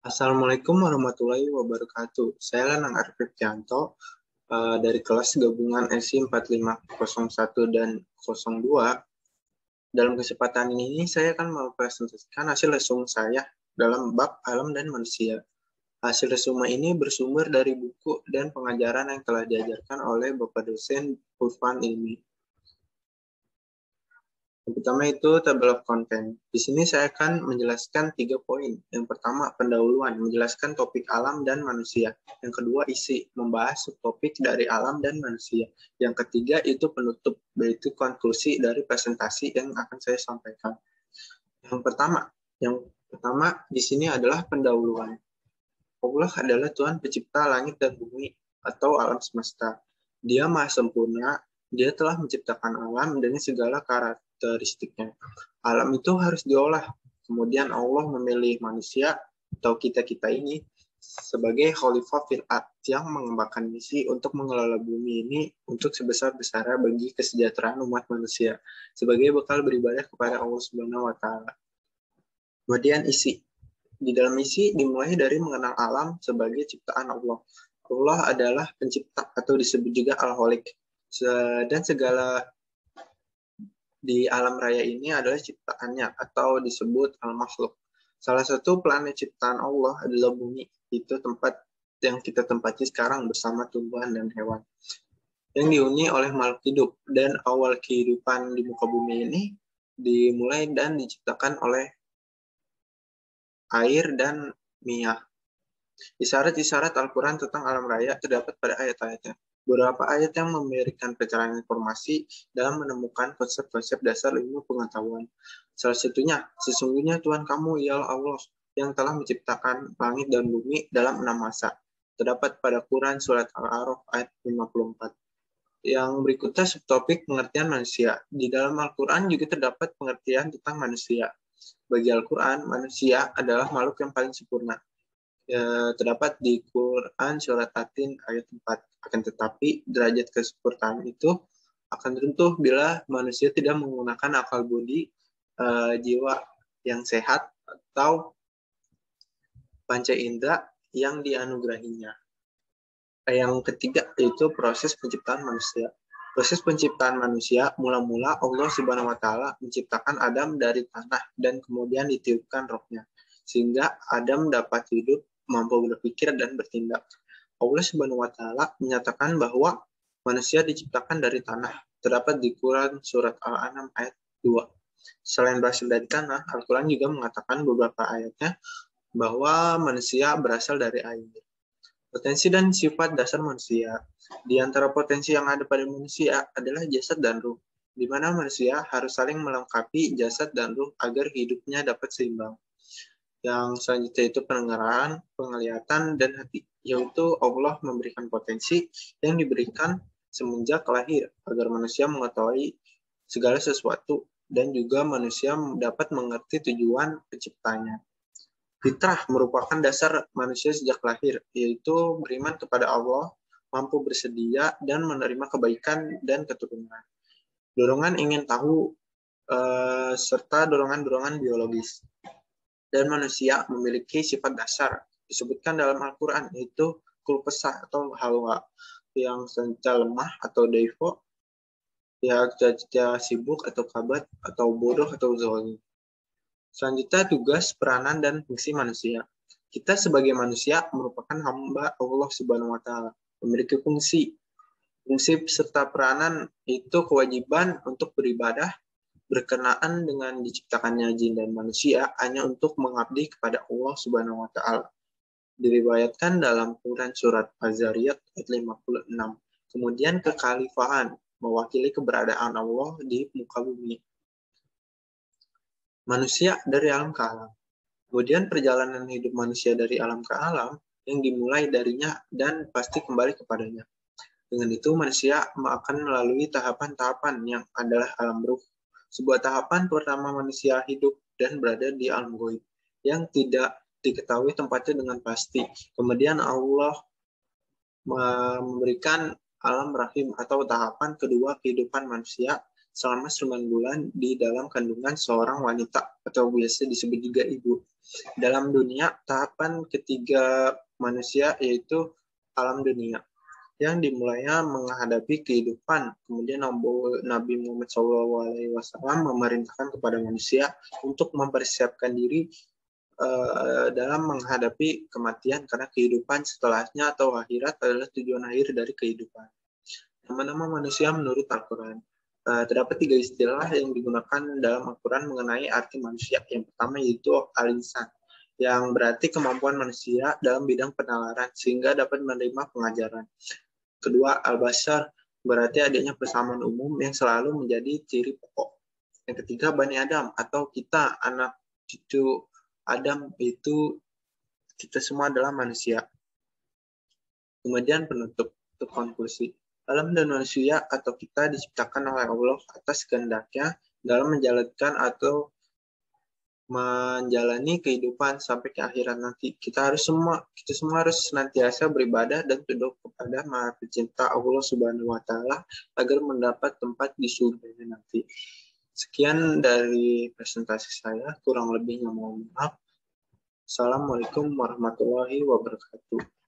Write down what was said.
Assalamualaikum warahmatullahi wabarakatuh. Saya Lanang Arifin Tianto dari kelas gabungan SI 4501 dan 02. Dalam kesempatan ini saya akan mempresentasikan hasil resume saya dalam bab alam dan manusia. Hasil resume ini bersumber dari buku dan pengajaran yang telah diajarkan oleh Bapak dosen Irfan Ilmi. Yang pertama itu table of content. Di sini saya akan menjelaskan 3 poin. Yang pertama, pendahuluan, menjelaskan topik alam dan manusia. Yang kedua, isi, membahas subtopik dari alam dan manusia. Yang ketiga, itu penutup, yaitu konklusi dari presentasi yang akan saya sampaikan. Yang pertama di sini adalah pendahuluan. Allah adalah Tuhan pencipta langit dan bumi atau alam semesta. Dia maha sempurna, dia telah menciptakan alam dengan segala karakteristiknya. Alam itu harus diolah. Kemudian Allah memilih manusia atau kita-kita ini sebagai khalifah fil ard yang mengembangkan misi untuk mengelola bumi ini untuk sebesar-besarnya bagi kesejahteraan umat manusia sebagai bekal beribadah kepada Allah Subhanahu wa taala. Kemudian isi. Di dalam isi dimulai dari mengenal alam sebagai ciptaan Allah. Allah adalah pencipta atau disebut juga Al-Khaliq. Dan segala di alam raya ini adalah ciptaannya atau disebut Al-Makhluk. Salah satu planet ciptaan Allah adalah bumi. Itu tempat yang kita tempati sekarang bersama tumbuhan dan hewan. Yang dihuni oleh makhluk hidup. Dan awal kehidupan di muka bumi ini dimulai dan diciptakan oleh air dan minyak. Isyarat-isyarat Al-Quran tentang alam raya terdapat pada ayat-ayatnya. Beberapa ayat yang memberikan pencerahan informasi dalam menemukan konsep-konsep dasar ilmu pengetahuan. Salah satunya, sesungguhnya Tuhan kamu ialah Allah yang telah menciptakan langit dan bumi dalam 6 masa. Terdapat pada Quran Surat Al-A'raf ayat 54. Yang berikutnya subtopik pengertian manusia. Di dalam Al-Quran juga terdapat pengertian tentang manusia. Bagi Al-Quran, manusia adalah makhluk yang paling sempurna. Terdapat di Quran Surat At-Tin ayat 4. Akan tetapi, derajat kesempurnaan itu akan runtuh bila manusia tidak menggunakan akal budi, jiwa yang sehat, atau panca indera yang dianugerahinya. Yang ketiga, yaitu proses penciptaan manusia. Proses penciptaan manusia, mula-mula Allah Subhanahu wa taala menciptakan Adam dari tanah dan kemudian ditiupkan rohnya. Sehingga Adam dapat hidup, mampu berpikir dan bertindak. Allah Subhanahu wa taala menyatakan bahwa manusia diciptakan dari tanah. Terdapat di Quran Surat Al-An'am ayat 2. Selain berasal dari tanah, Al-Quran juga mengatakan beberapa ayatnya bahwa manusia berasal dari air. Potensi dan sifat dasar manusia. Di antara potensi yang ada pada manusia adalah jasad dan ruh, di mana manusia harus saling melengkapi jasad dan ruh agar hidupnya dapat seimbang. Yang selanjutnya itu pendengaran, penglihatan, dan hati, yaitu Allah memberikan potensi yang diberikan semenjak lahir agar manusia mengetahui segala sesuatu dan juga manusia dapat mengerti tujuan penciptanya. Fitrah merupakan dasar manusia sejak lahir, yaitu beriman kepada Allah, mampu bersedia, dan menerima kebaikan dan keturunan. Dorongan ingin tahu, serta dorongan-dorongan biologis. Dan manusia memiliki sifat dasar, disebutkan dalam Al-Quran, yaitu kulpesah atau halwa, yang selanjutnya lemah atau daifo, yang selanjutnya sibuk atau kabat, atau bodoh atau zalim. Selanjutnya tugas, peranan, dan fungsi manusia. Kita sebagai manusia merupakan hamba Allah Subhanahu wa taala, memiliki fungsi. Fungsi serta peranan itu kewajiban untuk beribadah berkenaan dengan diciptakannya jin dan manusia hanya untuk mengabdi kepada Allah Subhanahu wa taala. Diriwayatkan dalam Quran Surat Az-Zariyat ayat 56. Kemudian kekhalifahan mewakili keberadaan Allah di muka bumi. Manusia dari alam ke alam. Kemudian perjalanan hidup manusia dari alam ke alam yang dimulai darinya dan pasti kembali kepadanya. Dengan itu manusia akan melalui tahapan-tahapan yang adalah alam ruh. Sebuah tahapan pertama manusia hidup dan berada di alam gaib yang tidak diketahui tempatnya dengan pasti. Kemudian Allah memberikan alam rahim atau tahapan kedua kehidupan manusia selama 9 bulan di dalam kandungan seorang wanita atau biasa disebut juga ibu. Dalam dunia, tahapan ketiga manusia yaitu alam dunia yang dimulainya menghadapi kehidupan. Kemudian Nabi Muhammad SAW memerintahkan kepada manusia untuk mempersiapkan diri dalam menghadapi kematian, karena kehidupan setelahnya atau akhirat adalah tujuan akhir dari kehidupan. Nama-nama manusia menurut Al-Quran. Terdapat 3 istilah yang digunakan dalam Al-Quran mengenai arti manusia. Yang pertama yaitu al-insan, yang berarti kemampuan manusia dalam bidang penalaran sehingga dapat menerima pengajaran. Kedua, al-bashar, berarti adanya persamaan umum yang selalu menjadi ciri pokok. Yang ketiga, Bani Adam atau kita, anak cucu Adam, itu kita semua adalah manusia. Kemudian penutup untuk konklusi. Alam dan manusia atau kita diciptakan oleh Allah atas kehendaknya dalam menjalankan atau menjalani kehidupan sampai ke akhirat nanti. Kita semua harus senantiasa beribadah dan tunduk kepada Maha Pencipta Allah Subhanahu wa taala agar mendapat tempat di surga nanti. Sekian dari presentasi saya, kurang lebihnya mohon maaf. Assalamualaikum warahmatullahi wabarakatuh.